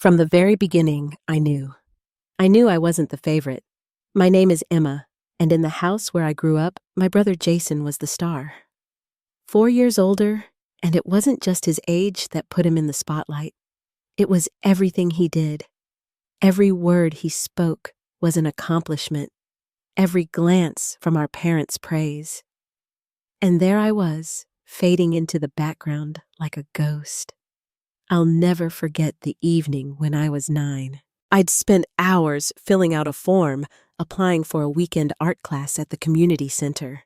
From the very beginning, I knew. I knew I wasn't the favorite. My name is Emma, and in the house where I grew up, my brother Jason was the star. 4 years older, and it wasn't just his age that put him in the spotlight. It was everything he did. Every word he spoke was an accomplishment. Every glance from our parents' praise. And there I was, fading into the background like a ghost. I'll never forget the evening when I was 9. I'd spent hours filling out a form, applying for a weekend art class at the community center.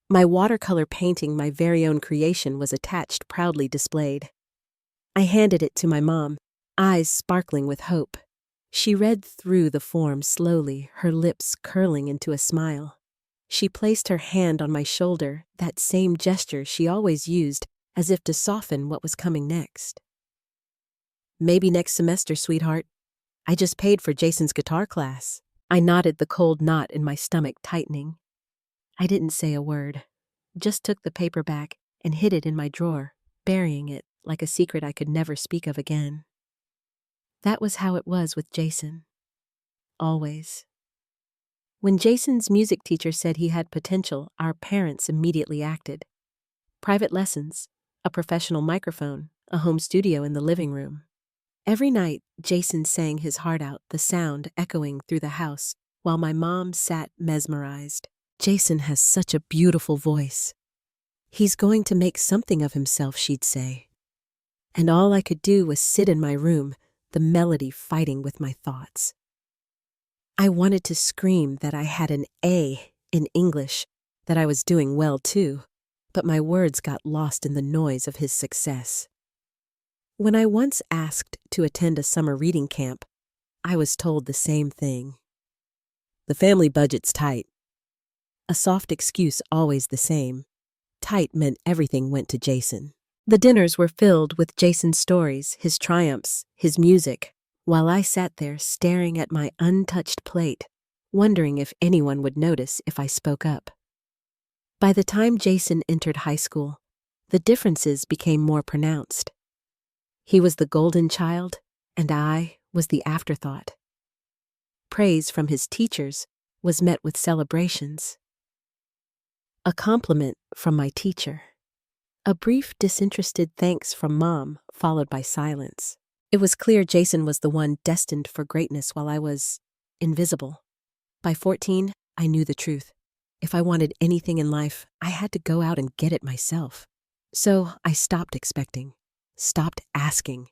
My watercolor painting, my very own creation, was attached, proudly displayed. I handed it to my mom, eyes sparkling with hope. She read through the form slowly, her lips curling into a smile. She placed her hand on my shoulder, that same gesture she always used, as if to soften what was coming next. "Maybe next semester, sweetheart. I just paid for Jason's guitar class." I nodded, the cold knot in my stomach tightening. I didn't say a word, just took the paper back and hid it in my drawer, burying it like a secret I could never speak of again. That was how it was with Jason. Always. When Jason's music teacher said he had potential, our parents immediately acted. Private lessons, a professional microphone, a home studio in the living room. Every night, Jason sang his heart out, the sound echoing through the house, while my mom sat mesmerized. "Jason has such a beautiful voice. He's going to make something of himself," she'd say. And all I could do was sit in my room, the melody fighting with my thoughts. I wanted to scream that I had an A in English, that I was doing well too, but my words got lost in the noise of his success. When I once asked to attend a summer reading camp, I was told the same thing. "The family budget's tight." A soft excuse, always the same. Tight meant everything went to Jason. The dinners were filled with Jason's stories, his triumphs, his music, while I sat there staring at my untouched plate, wondering if anyone would notice if I spoke up. By the time Jason entered high school, the differences became more pronounced. He was the golden child, and I was the afterthought. Praise from his teachers was met with celebrations. A compliment from my teacher. A brief disinterested thanks from Mom, followed by silence. It was clear Jason was the one destined for greatness while I was invisible. By 14, I knew the truth. If I wanted anything in life, I had to go out and get it myself. So I stopped expecting. Stopped asking.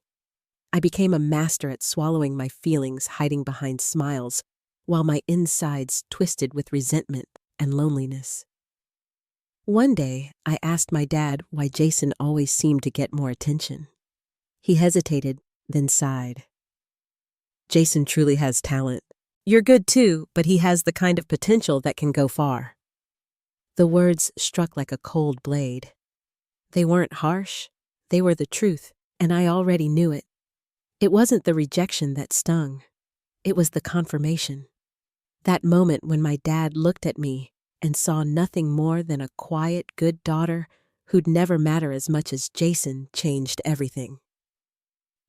I became a master at swallowing my feelings, hiding behind smiles, while my insides twisted with resentment and loneliness. One day, I asked my dad why Jason always seemed to get more attention. He hesitated, then sighed. "Jason truly has talent. You're good too, but he has the kind of potential that can go far." The words struck like a cold blade. They weren't harsh. They were the truth, and I already knew it. It wasn't the rejection that stung. It was the confirmation. That moment when my dad looked at me and saw nothing more than a quiet, good daughter who'd never matter as much as Jason changed everything.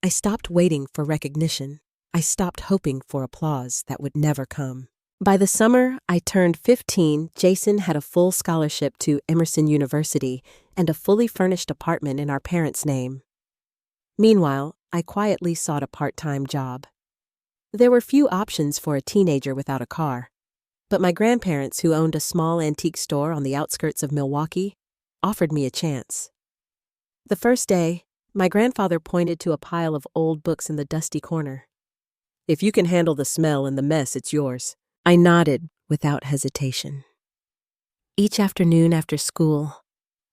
I stopped waiting for recognition. I stopped hoping for applause that would never come. By the summer I turned 15, Jason had a full scholarship to Emerson University and a fully furnished apartment in our parents' name. Meanwhile, I quietly sought a part-time job. There were few options for a teenager without a car, but my grandparents, who owned a small antique store on the outskirts of Milwaukee, offered me a chance. The first day, my grandfather pointed to a pile of old books in the dusty corner. "If you can handle the smell and the mess, it's yours." I nodded without hesitation. Each afternoon after school,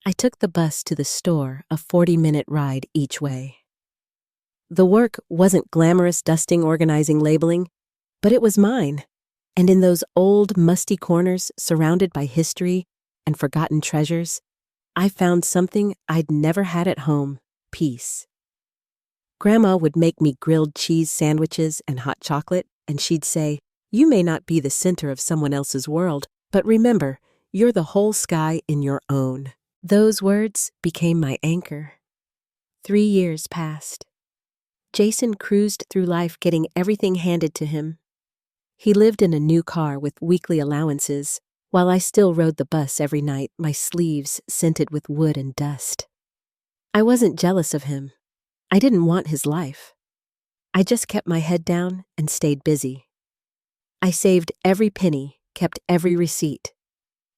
I took the bus to the store, a 40-minute ride each way. The work wasn't glamorous dusting, organizing, labeling, but it was mine. And in those old, musty corners, surrounded by history and forgotten treasures, I found something I'd never had at home: peace. Grandma would make me grilled cheese sandwiches and hot chocolate, and she'd say, "You may not be the center of someone else's world, but remember, you're the whole sky in your own." Those words became my anchor. 3 years passed. Jason cruised through life getting everything handed to him. He lived in a new car with weekly allowances, while I still rode the bus every night, my sleeves scented with wood and dust. I wasn't jealous of him. I didn't want his life. I just kept my head down and stayed busy. I saved every penny, kept every receipt.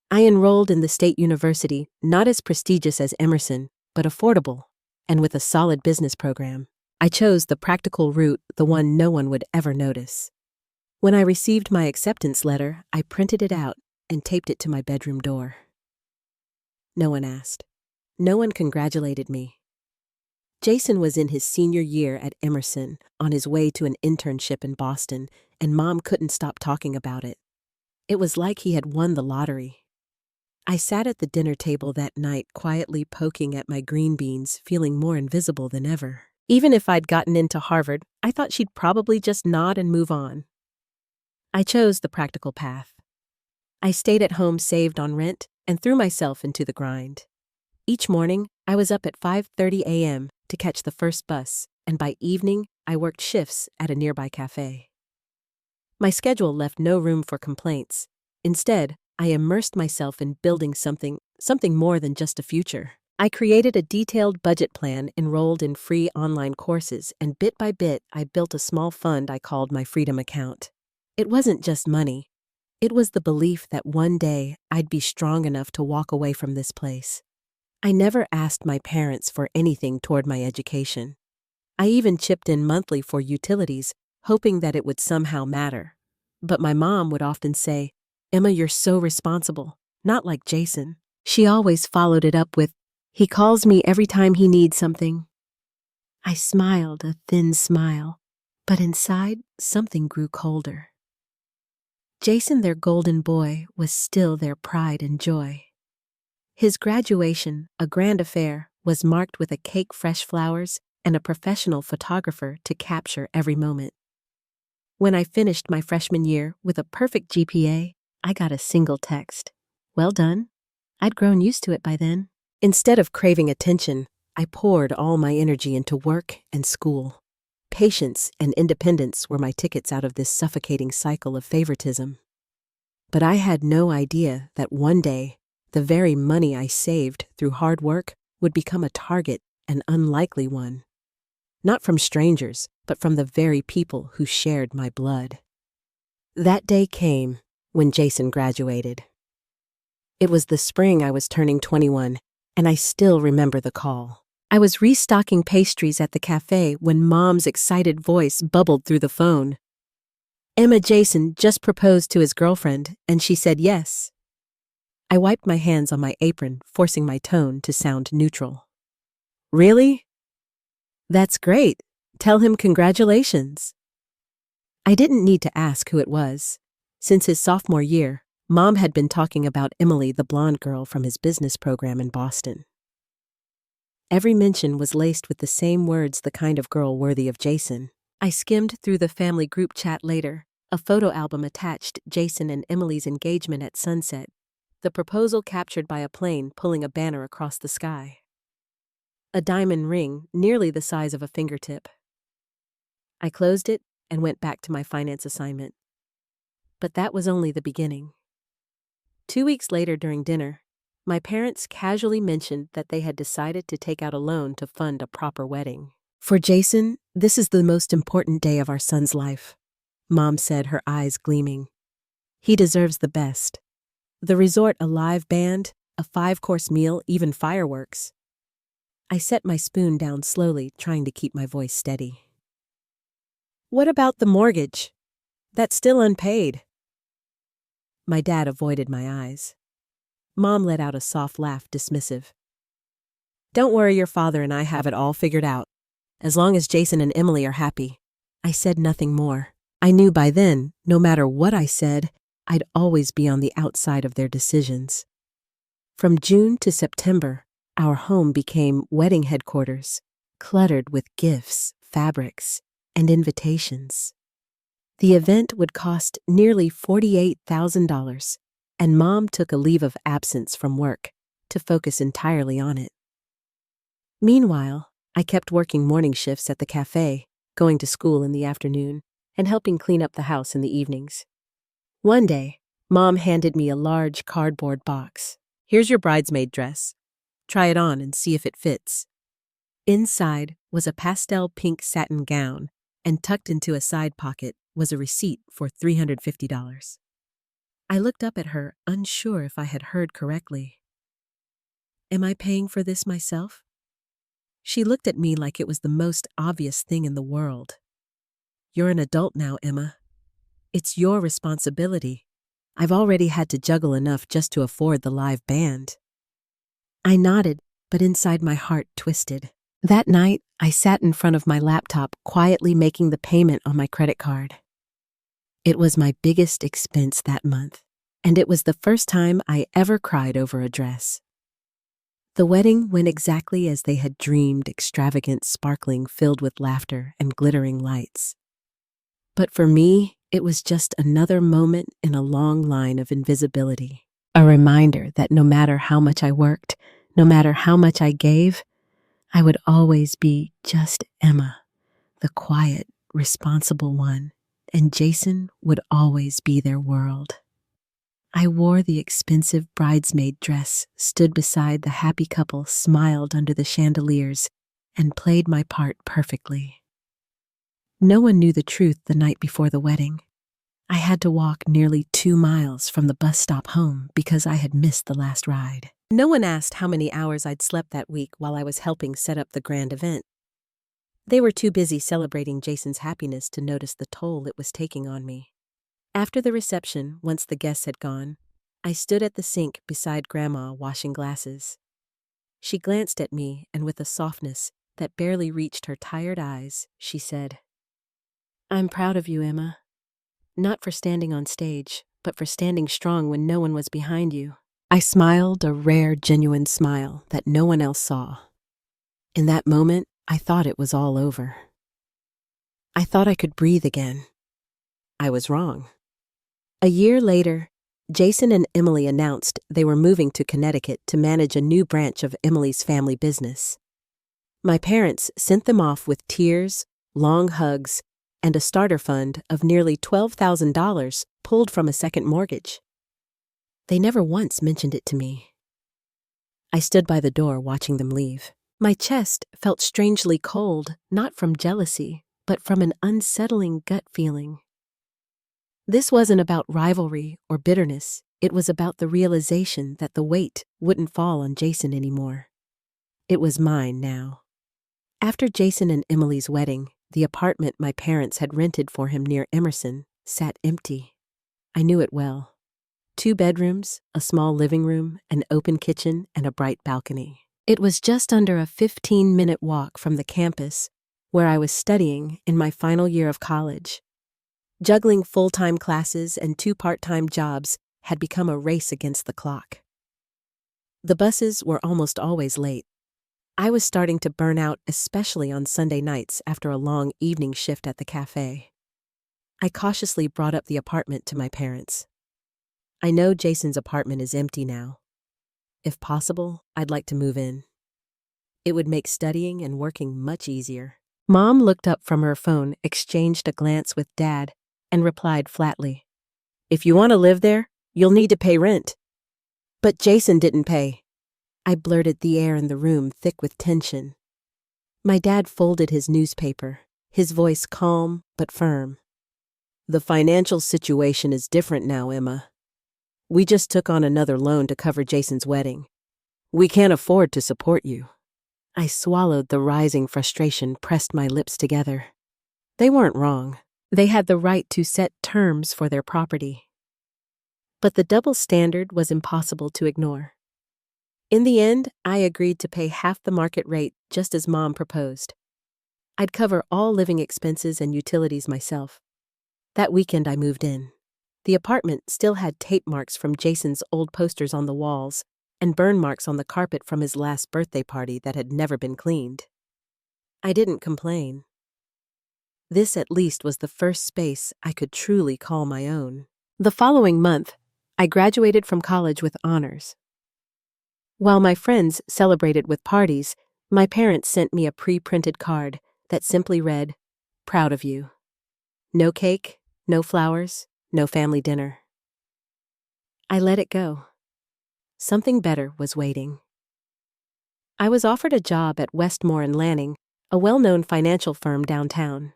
I enrolled in the state university, not as prestigious as Emerson, but affordable, and with a solid business program. I chose the practical route, the one no one would ever notice. When I received my acceptance letter, I printed it out and taped it to my bedroom door. No one asked. No one congratulated me. Jason was in his senior year at Emerson, on his way to an internship in Boston, and Mom couldn't stop talking about it. It was like he had won the lottery. I sat at the dinner table that night, quietly poking at my green beans, feeling more invisible than ever. Even if I'd gotten into Harvard, I thought she'd probably just nod and move on. I chose the practical path. I stayed at home, saved on rent, and threw myself into the grind. Each morning, I was up at 5:30 a.m. to catch the first bus, and by evening, I worked shifts at a nearby cafe. My schedule left no room for complaints. Instead, I immersed myself in building something more than just a future. I created a detailed budget plan, enrolled in free online courses, and bit by bit, I built a small fund I called my Freedom Account. It wasn't just money. It was the belief that one day I'd be strong enough to walk away from this place. I never asked my parents for anything toward my education. I even chipped in monthly for utilities, hoping that it would somehow matter. But my mom would often say, "Emma, you're so responsible, not like Jason." She always followed it up with, "He calls me every time he needs something." I smiled a thin smile, but inside something grew colder. Jason, their golden boy, was still their pride and joy. His graduation, a grand affair, was marked with a cake, fresh flowers, and a professional photographer to capture every moment. When I finished my freshman year with a perfect GPA, I got a single text. Well done. I'd grown used to it by then. Instead of craving attention, I poured all my energy into work and school. Patience and independence were my tickets out of this suffocating cycle of favoritism. But I had no idea that one day, the very money I saved through hard work would become a target, an unlikely one. Not from strangers, but from the very people who shared my blood. That day came when Jason graduated. It was the spring I was turning 21, and I still remember the call. I was restocking pastries at the cafe when Mom's excited voice bubbled through the phone. "Emma, Jason just proposed to his girlfriend, and she said yes." I wiped my hands on my apron, forcing my tone to sound neutral. "Really? That's great. Tell him congratulations." I didn't need to ask who it was. Since his sophomore year, Mom had been talking about Emily, the blonde girl from his business program in Boston. Every mention was laced with the same words, the kind of girl worthy of Jason. I skimmed through the family group chat later. A photo album attached Jason and Emily's engagement at sunset, the proposal captured by a plane pulling a banner across the sky. A diamond ring, nearly the size of a fingertip. I closed it and went back to my finance assignment. But that was only the beginning. 2 weeks later during dinner, my parents casually mentioned that they had decided to take out a loan to fund a proper wedding. "For Jason, this is the most important day of our son's life," Mom said, her eyes gleaming. "He deserves the best. The resort, a live band, a 5-course meal, even fireworks." I set my spoon down slowly, trying to keep my voice steady. "What about the mortgage? That's still unpaid." My dad avoided my eyes. Mom let out a soft laugh, dismissive. "Don't worry, your father and I have it all figured out. As long as Jason and Emily are happy." I said nothing more. I knew by then, no matter what I said, I'd always be on the outside of their decisions. From June to September, our home became wedding headquarters, cluttered with gifts, fabrics, and invitations. The event would cost nearly $48,000, and Mom took a leave of absence from work to focus entirely on it. Meanwhile, I kept working morning shifts at the cafe, going to school in the afternoon, and helping clean up the house in the evenings. One day, Mom handed me a large cardboard box. "Here's your bridesmaid dress. Try it on and see if it fits." Inside was a pastel pink satin gown, and tucked into a side pocket was a receipt for $350. I looked up at her, unsure if I had heard correctly. "Am I paying for this myself?" She looked at me like it was the most obvious thing in the world. "You're an adult now, Emma. It's your responsibility. I've already had to juggle enough just to afford the live band." I nodded, but inside my heart twisted. That night, I sat in front of my laptop, quietly making the payment on my credit card. It was my biggest expense that month, and it was the first time I ever cried over a dress. The wedding went exactly as they had dreamed, extravagant, sparkling, filled with laughter and glittering lights. But for me, it was just another moment in a long line of invisibility, a reminder that no matter how much I worked, no matter how much I gave, I would always be just Emma, the quiet, responsible one, and Jason would always be their world. I wore the expensive bridesmaid dress, stood beside the happy couple, smiled under the chandeliers, and played my part perfectly. No one knew the truth the night before the wedding. I had to walk nearly 2 miles from the bus stop home because I had missed the last ride. No one asked how many hours I'd slept that week while I was helping set up the grand event. They were too busy celebrating Jason's happiness to notice the toll it was taking on me. After the reception, once the guests had gone, I stood at the sink beside Grandma washing glasses. She glanced at me, and with a softness that barely reached her tired eyes, she said, "I'm proud of you, Emma. Not for standing on stage, but for standing strong when no one was behind you." I smiled a rare, genuine smile that no one else saw. In that moment, I thought it was all over. I thought I could breathe again. I was wrong. A year later, Jason and Emily announced they were moving to Connecticut to manage a new branch of Emily's family business. My parents sent them off with tears, long hugs, and a starter fund of nearly $12,000 pulled from a second mortgage. They never once mentioned it to me. I stood by the door watching them leave. My chest felt strangely cold, not from jealousy, but from an unsettling gut feeling. This wasn't about rivalry or bitterness. It was about the realization that the weight wouldn't fall on Jason anymore. It was mine now. After Jason and Emily's wedding, the apartment my parents had rented for him near Emerson sat empty. I knew it well. 2 bedrooms, a small living room, an open kitchen, and a bright balcony. It was just under a 15-minute walk from the campus where I was studying in my final year of college. Juggling full-time classes and 2 part-time jobs had become a race against the clock. The buses were almost always late. I was starting to burn out, especially on Sunday nights after a long evening shift at the cafe. I cautiously brought up the apartment to my parents. "I know Jason's apartment is empty now. If possible, I'd like to move in. It would make studying and working much easier." Mom looked up from her phone, exchanged a glance with Dad, and replied flatly, "If you want to live there, you'll need to pay rent." "But Jason didn't pay." I blurted, the air in the room thick with tension. My dad folded his newspaper, his voice calm but firm. "The financial situation is different now, Emma. We just took on another loan to cover Jason's wedding. We can't afford to support you." I swallowed the rising frustration, pressed my lips together. They weren't wrong. They had the right to set terms for their property. But the double standard was impossible to ignore. In the end, I agreed to pay half the market rate, just as Mom proposed. I'd cover all living expenses and utilities myself. That weekend I moved in. The apartment still had tape marks from Jason's old posters on the walls and burn marks on the carpet from his last birthday party that had never been cleaned. I didn't complain. This at least was the first space I could truly call my own. The following month, I graduated from college with honors. While my friends celebrated with parties, my parents sent me a pre-printed card that simply read, Proud of you. No cake, no flowers, no family dinner. I let it go. Something better was waiting. I was offered a job at Westmore and Lanning, a well-known financial firm downtown.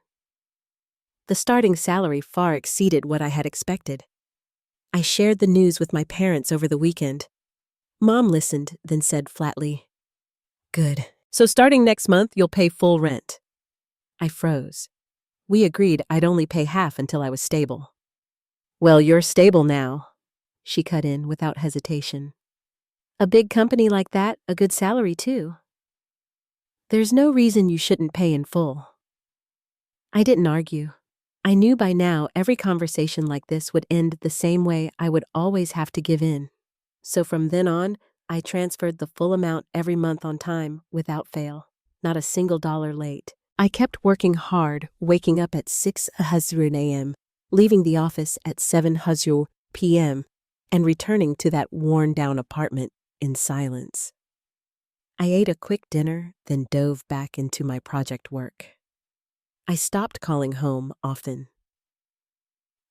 The starting salary far exceeded what I had expected. I shared the news with my parents over the weekend. Mom listened, then said flatly, "Good. So starting next month, you'll pay full rent." I froze. We agreed I'd only pay half until I was stable. "Well, you're stable now," she cut in without hesitation. "A big company like that, a good salary too. There's no reason you shouldn't pay in full." I didn't argue. I knew by now every conversation like this would end the same way. I would always have to give in. So from then on, I transferred the full amount every month on time, without fail. Not a single dollar late. I kept working hard, waking up at 6:00 a.m., leaving the office at 7:00 p.m., and returning to that worn-down apartment in silence. I ate a quick dinner, then dove back into my project work. I stopped calling home often.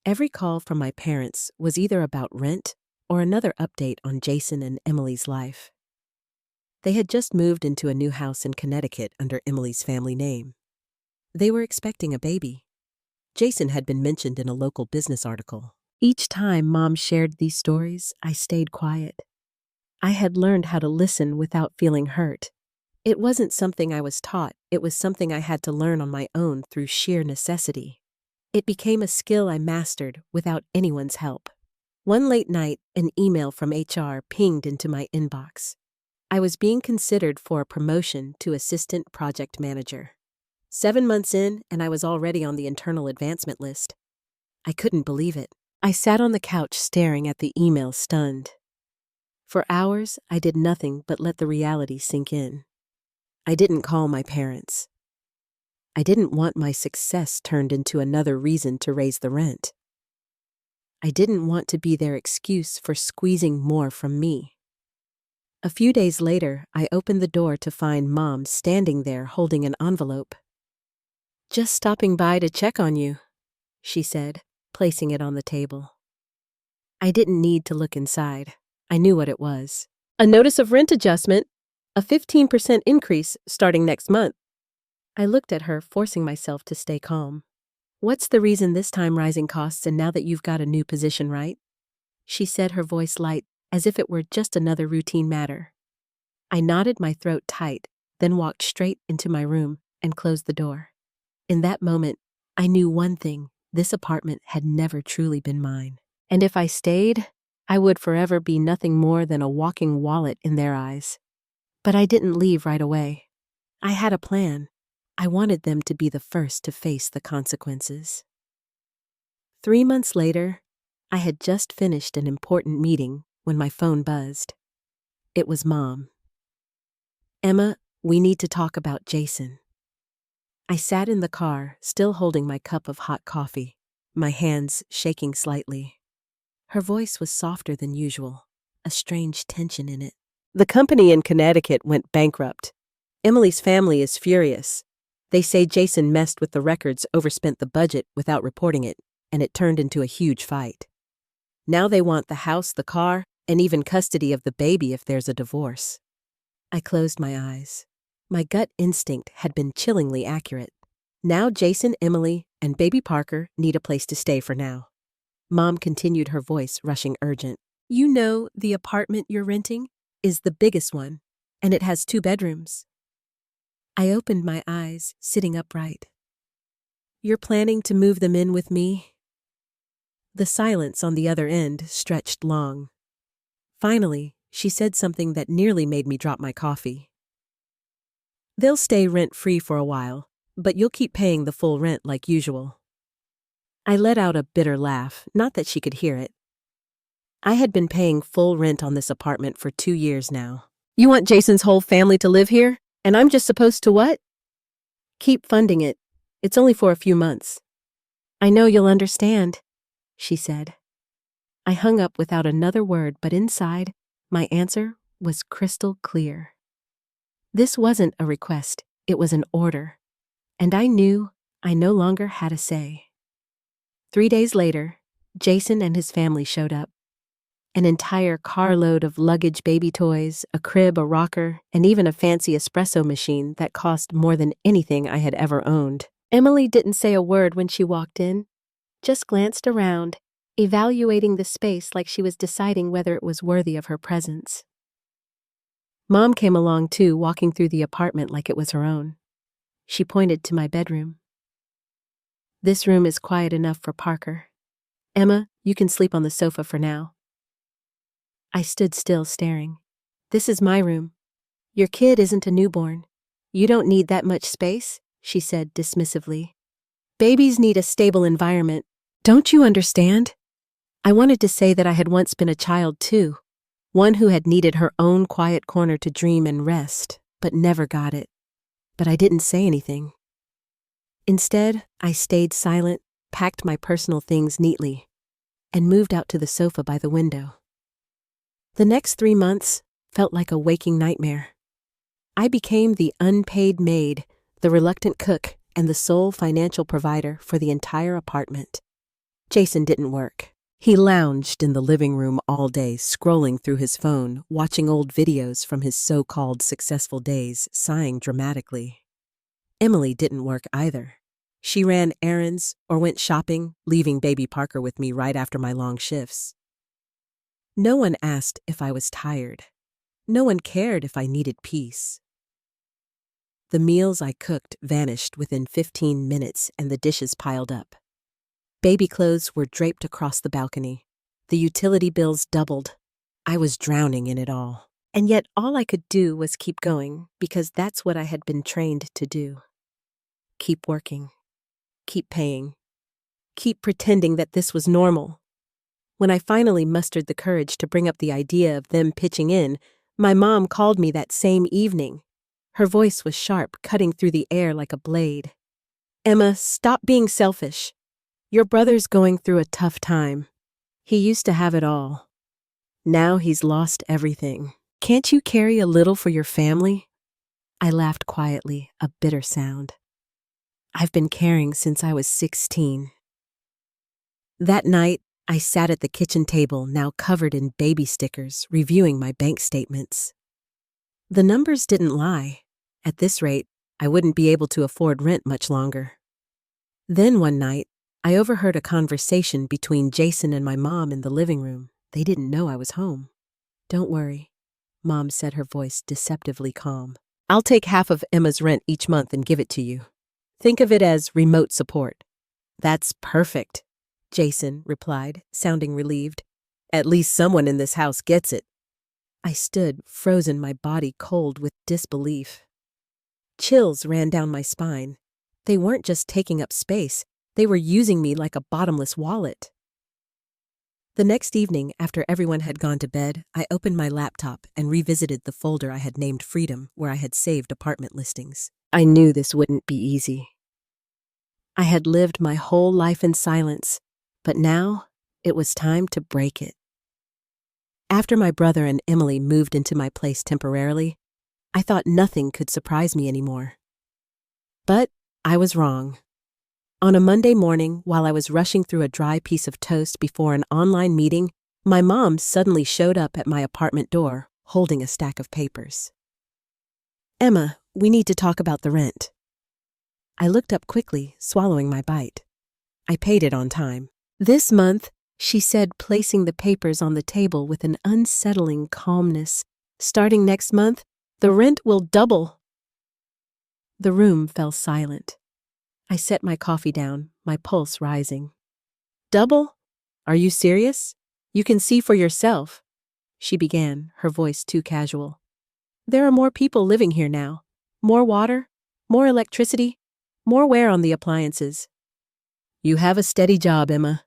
Every call from my parents was either about rent or another update on Jason and Emily's life. They had just moved into a new house in Connecticut under Emily's family name. They were expecting a baby. Jason had been mentioned in a local business article. Each time Mom shared these stories, I stayed quiet. I had learned how to listen without feeling hurt. It wasn't something I was taught, it was something I had to learn on my own through sheer necessity. It became a skill I mastered without anyone's help. One late night, an email from HR pinged into my inbox. I was being considered for a promotion to assistant project manager. 7 months in, and I was already on the internal advancement list. I couldn't believe it. I sat on the couch staring at the email, stunned. For hours, I did nothing but let the reality sink in. I didn't call my parents. I didn't want my success turned into another reason to raise the rent. I didn't want to be their excuse for squeezing more from me. A few days later, I opened the door to find Mom standing there holding an envelope. "Just stopping by to check on you," she said, placing it on the table. I didn't need to look inside. I knew what it was. "A notice of rent adjustment, a 15% increase starting next month." I looked at her, forcing myself to stay calm. "What's the reason this time rising costs and now that you've got a new position, right?" She said, her voice light, as if it were just another routine matter. I knotted my throat tight, then walked straight into my room and closed the door. In that moment, I knew one thing: this apartment had never truly been mine. And if I stayed, I would forever be nothing more than a walking wallet in their eyes. But I didn't leave right away. I had a plan. I wanted them to be the first to face the consequences. 3 months later, I had just finished an important meeting when my phone buzzed. It was Mom. "Emma, we need to talk about Jason." I sat in the car, still holding my cup of hot coffee, my hands shaking slightly. Her voice was softer than usual, a strange tension in it. "The company in Connecticut went bankrupt. Emily's family is furious. They say Jason messed with the records, overspent the budget without reporting it, and it turned into a huge fight. Now they want the house, the car, and even custody of the baby if there's a divorce." I closed my eyes. My gut instinct had been chillingly accurate. Now Jason, Emily, and baby Parker need a place to stay for now. Mom continued, her voice rushing urgent. "You know the apartment you're renting is the biggest one, and it has 2 bedrooms. I opened my eyes, sitting upright. "You're planning to move them in with me?" The silence on the other end stretched long. Finally, she said something that nearly made me drop my coffee. "They'll stay rent-free for a while, but you'll keep paying the full rent like usual." I let out a bitter laugh, not that she could hear it. I had been paying full rent on this apartment for 2 years now. "You want Jason's whole family to live here? And I'm just supposed to what?" "Keep funding it. It's only for a few months." "I know you'll understand," she said. I hung up without another word, but inside, my answer was crystal clear. This wasn't a request, it was an order. And I knew I no longer had a say. 3 days later, Jason and his family showed up. An entire carload of luggage, baby toys, a crib, a rocker, and even a fancy espresso machine that cost more than anything I had ever owned. Emily didn't say a word when she walked in, just glanced around, evaluating the space like she was deciding whether it was worthy of her presence. Mom came along too, walking through the apartment like it was her own. She pointed to my bedroom. "This room is quiet enough for Parker. Emma, you can sleep on the sofa for now." I stood still, staring. "This is my room. Your kid isn't a newborn. You don't need that much space," she said dismissively. "Babies need a stable environment. Don't you understand?" I wanted to say that I had once been a child too, one who had needed her own quiet corner to dream and rest, but never got it. But I didn't say anything. Instead, I stayed silent, packed my personal things neatly, and moved out to the sofa by the window. The next 3 months felt like a waking nightmare. I became the unpaid maid, the reluctant cook, and the sole financial provider for the entire apartment. Jason didn't work. He lounged in the living room all day, scrolling through his phone, watching old videos from his so-called successful days, sighing dramatically. Emily didn't work either. She ran errands or went shopping, leaving baby Parker with me right after my long shifts. No one asked if I was tired. No one cared if I needed peace. The meals I cooked vanished within 15 minutes and the dishes piled up. Baby clothes were draped across the balcony. The utility bills doubled. I was drowning in it all. And yet all I could do was keep going, because that's what I had been trained to do. Keep working. Keep paying. Keep pretending that this was normal. When I finally mustered the courage to bring up the idea of them pitching in, my mom called me that same evening. Her voice was sharp, cutting through the air like a blade. "Emma, stop being selfish. Your brother's going through a tough time. He used to have it all. Now he's lost everything. Can't you carry a little for your family?" I laughed quietly, a bitter sound. I've been caring since I was 16. That night, I sat at the kitchen table, now covered in baby stickers, reviewing my bank statements. The numbers didn't lie. At this rate, I wouldn't be able to afford rent much longer. Then one night, I overheard a conversation between Jason and my mom in the living room. They didn't know I was home. "Don't worry," Mom said, her voice deceptively calm. "I'll take half of Emma's rent each month and give it to you. Think of it as remote support." "That's perfect," Jason replied, sounding relieved. "At least someone in this house gets it." I stood, frozen, my body cold with disbelief. Chills ran down my spine. They weren't just taking up space, they were using me like a bottomless wallet. The next evening, after everyone had gone to bed, I opened my laptop and revisited the folder I had named Freedom, where I had saved apartment listings. I knew this wouldn't be easy. I had lived my whole life in silence, but now it was time to break it. After my brother and Emily moved into my place temporarily, I thought nothing could surprise me anymore. But I was wrong. On a Monday morning, while I was rushing through a dry piece of toast before an online meeting, my mom suddenly showed up at my apartment door, holding a stack of papers. "Emma, we need to talk about the rent." I looked up quickly, swallowing my bite. I paid it on time. "This month," she said, placing the papers on the table with an unsettling calmness, "starting next month, the rent will double." The room fell silent. I set my coffee down, my pulse rising. "Double? Are you serious? You can see for yourself," she began, her voice too casual. "There are more people living here now. More water, more electricity, more wear on the appliances. You have a steady job, Emma.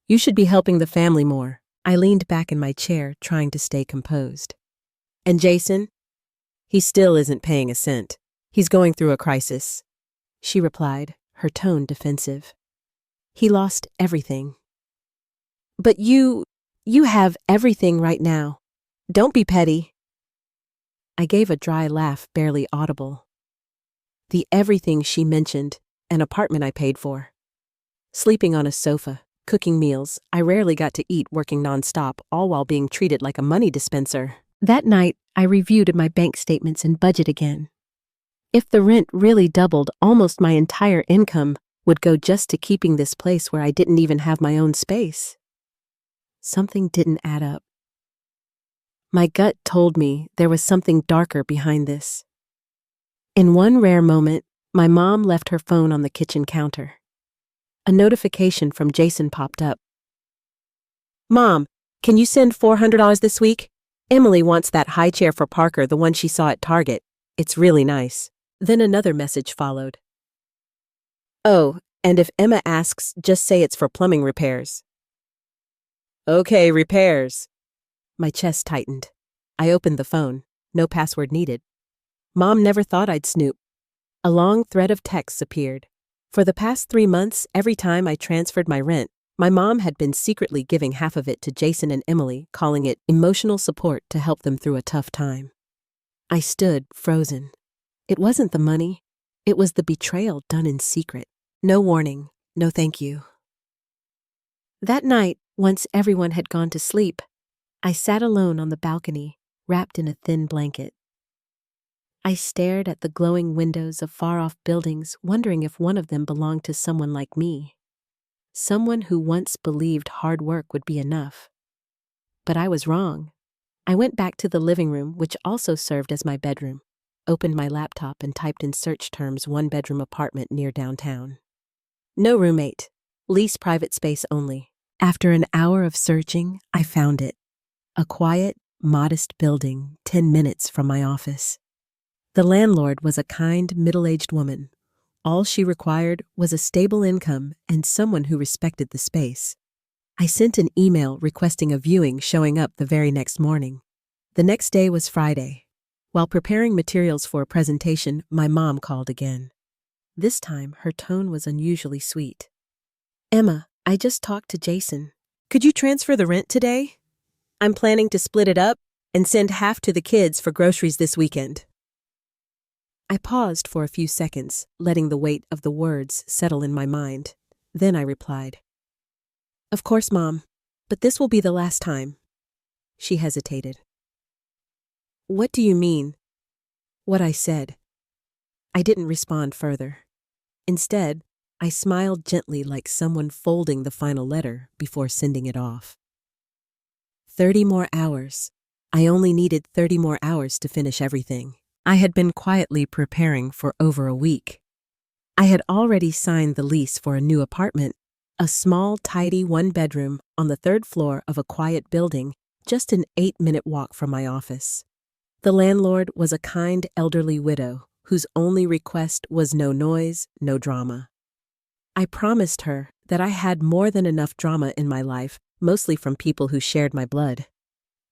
You should be helping the family more." I leaned back in my chair, trying to stay composed. "And Jason? He still isn't paying a cent. He's going through a crisis," she replied, her tone defensive. "He lost everything." "But you have everything right now. Don't be petty." I gave a dry laugh, barely audible. The everything she mentioned, an apartment I paid for. Sleeping on a sofa, cooking meals, I rarely got to eat working nonstop, all while being treated like a money dispenser. That night, I reviewed my bank statements and budget again. If the rent really doubled, almost my entire income would go just to keeping this place where I didn't even have my own space. Something didn't add up. My gut told me there was something darker behind this. In one rare moment, my mom left her phone on the kitchen counter. A notification from Jason popped up. "Mom, can you send $400 this week? Emily wants that high chair for Parker, the one she saw at Target. It's really nice." Then another message followed. "Oh, and if Emma asks, just say it's for plumbing repairs." "Okay, repairs." My chest tightened. I opened the phone. No password needed. Mom never thought I'd snoop. A long thread of texts appeared. For the past 3 months, every time I transferred my rent, my mom had been secretly giving half of it to Jason and Emily, calling it emotional support to help them through a tough time. I stood, frozen. It wasn't the money. It was the betrayal done in secret. No warning, no thank you. That night, once everyone had gone to sleep, I sat alone on the balcony, wrapped in a thin blanket. I stared at the glowing windows of far-off buildings, wondering if one of them belonged to someone like me. Someone who once believed hard work would be enough. But I was wrong. I went back to the living room, which also served as my bedroom, opened my laptop and typed in search terms one-bedroom apartment near downtown. No roommate. Lease private space only. After an hour of searching, I found it. A quiet, modest building 10 minutes from my office. The landlord was a kind, middle-aged woman. All she required was a stable income and someone who respected the space. I sent an email requesting a viewing, showing up the very next morning. The next day was Friday. While preparing materials for a presentation, my mom called again. This time, her tone was unusually sweet. "Emma, I just talked to Jason. Could you transfer the rent today? I'm planning to split it up and send half to the kids for groceries this weekend." I paused for a few seconds, letting the weight of the words settle in my mind. Then I replied, "Of course, Mom, but this will be the last time." She hesitated. "What do you mean?" What I said. I didn't respond further. Instead, I smiled gently, like someone folding the final letter before sending it off. 30 more hours. I only needed 30 more hours to finish everything. I had been quietly preparing for over a week. I had already signed the lease for a new apartment, a small, tidy one-bedroom on the 3rd floor of a quiet building, just an 8-minute walk from my office. The landlord was a kind elderly widow whose only request was no noise, no drama. I promised her that I had more than enough drama in my life, mostly from people who shared my blood.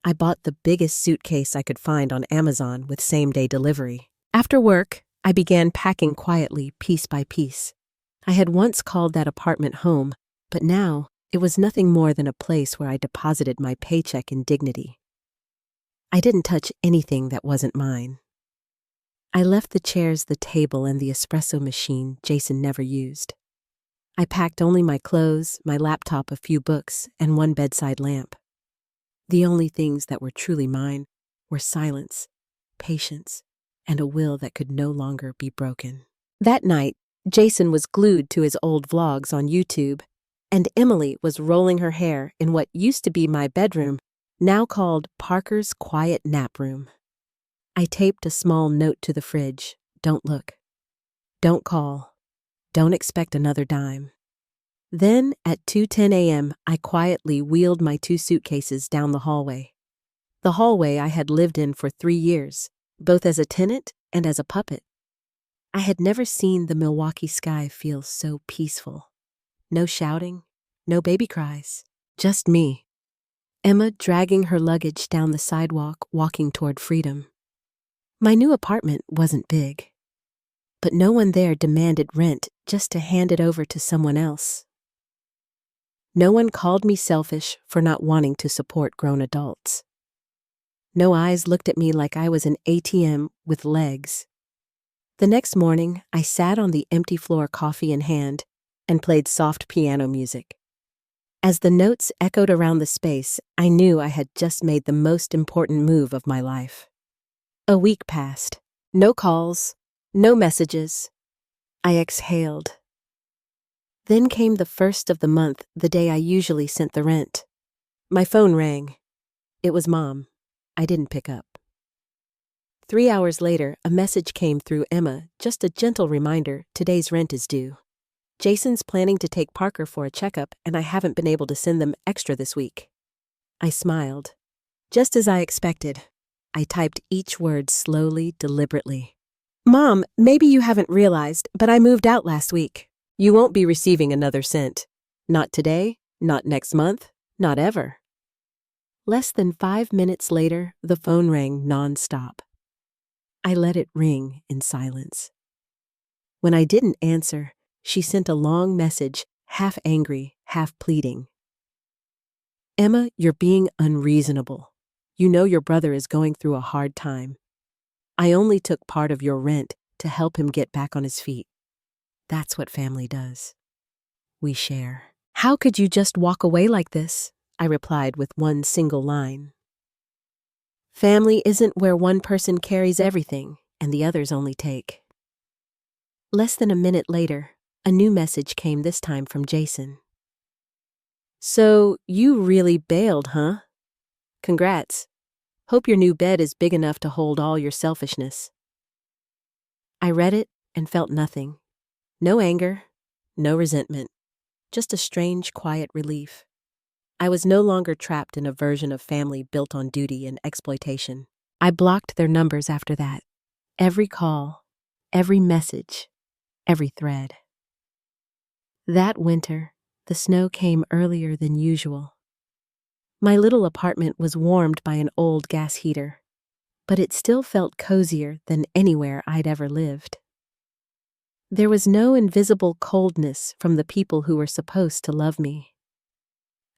I bought the biggest suitcase I could find on Amazon with same-day delivery. After work, I began packing quietly, piece by piece. I had once called that apartment home, but now it was nothing more than a place where I deposited my paycheck in dignity. I didn't touch anything that wasn't mine. I left the chairs, the table, and the espresso machine Jason never used. I packed only my clothes, my laptop, a few books, and one bedside lamp. The only things that were truly mine were silence, patience, and a will that could no longer be broken. That night, Jason was glued to his old vlogs on YouTube, and Emily was rolling her hair in what used to be my bedroom, now called Parker's quiet nap room. I taped a small note to the fridge. Don't look. Don't call. Don't expect another dime. Then, at 2:10 a.m., I quietly wheeled my 2 suitcases down the hallway. The hallway I had lived in for 3 years, both as a tenant and as a puppet. I had never seen the Milwaukee sky feel so peaceful. No shouting, no baby cries, just me. Emma dragging her luggage down the sidewalk, walking toward freedom. My new apartment wasn't big, but no one there demanded rent just to hand it over to someone else. No one called me selfish for not wanting to support grown adults. No eyes looked at me like I was an ATM with legs. The next morning, I sat on the empty floor, coffee in hand, and played soft piano music. As the notes echoed around the space, I knew I had just made the most important move of my life. A week passed. No calls, no messages. I exhaled. Then came the first of the month, the day I usually sent the rent. My phone rang. It was Mom. I didn't pick up. 3 hours later, a message came through Emma, just a gentle reminder, today's rent is due. Jason's planning to take Parker for a checkup, and I haven't been able to send them extra this week. I smiled. Just as I expected. I typed each word slowly, deliberately. Mom, maybe you haven't realized, but I moved out last week. You won't be receiving another cent. Not today, not next month, not ever. Less than 5 minutes later, the phone rang nonstop. I let it ring in silence. When I didn't answer, she sent a long message, half angry, half pleading. Emma, you're being unreasonable. You know your brother is going through a hard time. I only took part of your rent to help him get back on his feet. That's what family does. We share. How could you just walk away like this? I replied with one single line. Family isn't where one person carries everything and the others only take. Less than a minute later, a new message came, this time from Jason. So, you really bailed, huh? Congrats. Hope your new bed is big enough to hold all your selfishness. I read it and felt nothing. No anger, no resentment, just a strange, quiet relief. I was no longer trapped in a version of family built on duty and exploitation. I blocked their numbers after that. Every call, every message, every thread. That winter, the snow came earlier than usual. My little apartment was warmed by an old gas heater, but it still felt cozier than anywhere I'd ever lived. There was no invisible coldness from the people who were supposed to love me.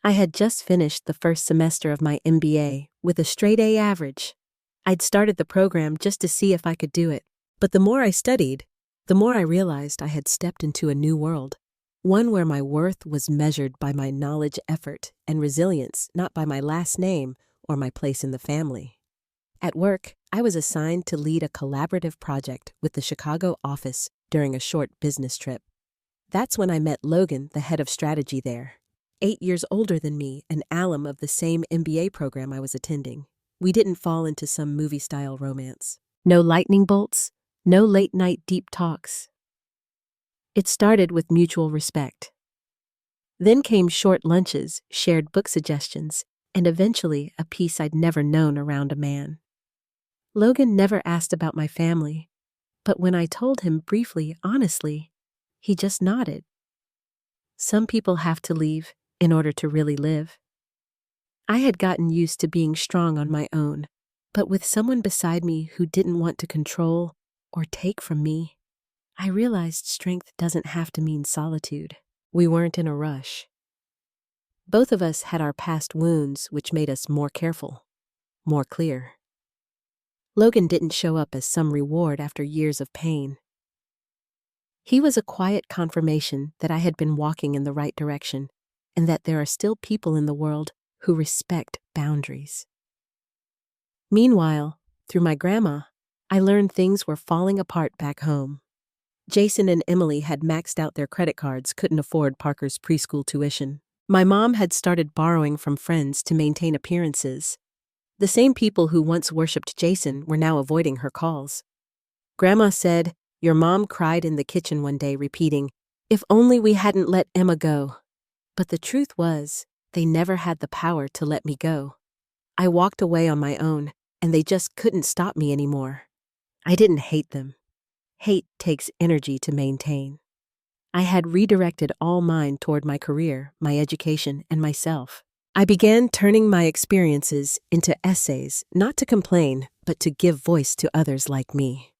I had just finished the first semester of my MBA with a straight A average. I'd started the program just to see if I could do it, but the more I studied, the more I realized I had stepped into a new world, one where my worth was measured by my knowledge, effort, and resilience, not by my last name or my place in the family. At work, I was assigned to lead a collaborative project with the Chicago office during a short business trip. That's when I met Logan, the head of strategy there. 8 years older than me, an alum of the same MBA program I was attending. We didn't fall into some movie-style romance. No lightning bolts, no late-night deep talks. It started with mutual respect. Then came short lunches, shared book suggestions, and eventually a peace I'd never known around a man. Logan never asked about my family, but when I told him briefly, honestly, he just nodded. Some people have to leave in order to really live. I had gotten used to being strong on my own, but with someone beside me who didn't want to control or take from me, I realized strength doesn't have to mean solitude. We weren't in a rush. Both of us had our past wounds, which made us more careful, more clear. Logan didn't show up as some reward after years of pain. He was a quiet confirmation that I had been walking in the right direction, and that there are still people in the world who respect boundaries. Meanwhile, through my grandma, I learned things were falling apart back home. Jason and Emily had maxed out their credit cards, couldn't afford Parker's preschool tuition. My mom had started borrowing from friends to maintain appearances. The same people who once worshipped Jason were now avoiding her calls. Grandma said, "Your mom cried in the kitchen one day, repeating, 'If only we hadn't let Emma go.' But the truth was, they never had the power to let me go. I walked away on my own, and they just couldn't stop me anymore. I didn't hate them. Hate takes energy to maintain. I had redirected all mine toward my career, my education, and myself. I began turning my experiences into essays, not to complain, but to give voice to others like me.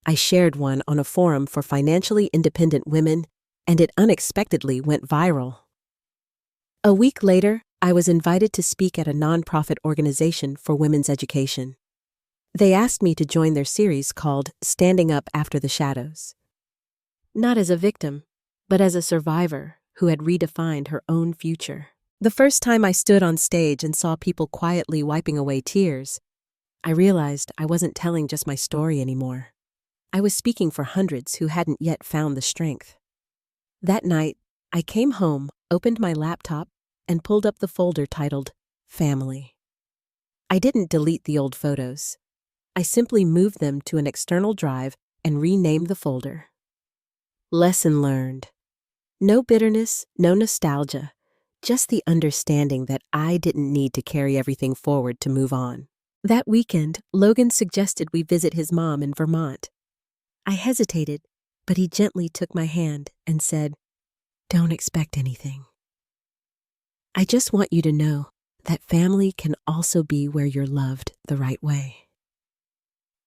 I shared one on a forum for financially independent women, and it unexpectedly went viral. A week later, I was invited to speak at a nonprofit organization for women's education. They asked me to join their series called Standing Up After the Shadows. Not as a victim, but as a survivor who had redefined her own future. The first time I stood on stage and saw people quietly wiping away tears, I realized I wasn't telling just my story anymore. I was speaking for hundreds who hadn't yet found the strength. That night, I came home, opened my laptop, and pulled up the folder titled Family. I didn't delete the old photos. I simply moved them to an external drive and renamed the folder. Lesson learned. No bitterness, no nostalgia, just the understanding that I didn't need to carry everything forward to move on. That weekend, Logan suggested we visit his mom in Vermont. I hesitated, but he gently took my hand and said, "Don't expect anything. I just want you to know that family can also be where you're loved the right way."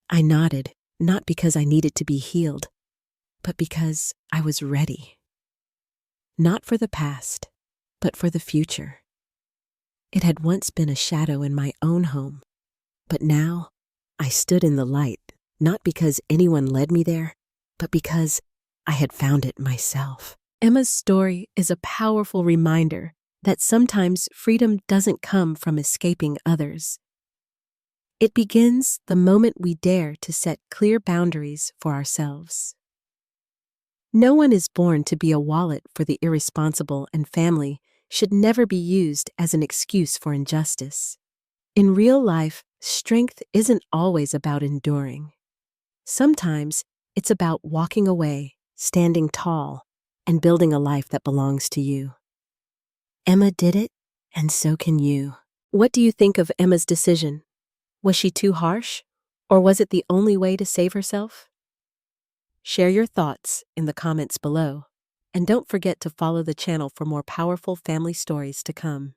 I nodded, not because I needed to be healed, but because I was ready. Not for the past, but for the future. It had once been a shadow in my own home, but now I stood in the light, not because anyone led me there, but because I had found it myself. Emma's story is a powerful reminder that sometimes freedom doesn't come from escaping others. It begins the moment we dare to set clear boundaries for ourselves. No one is born to be a wallet for the irresponsible, and family should never be used as an excuse for injustice. In real life, strength isn't always about enduring. Sometimes it's about walking away, standing tall, and building a life that belongs to you. Emma did it, and so can you. What do you think of Emma's decision? Was she too harsh, or was it the only way to save herself? Share your thoughts in the comments below, and don't forget to follow the channel for more powerful family stories to come.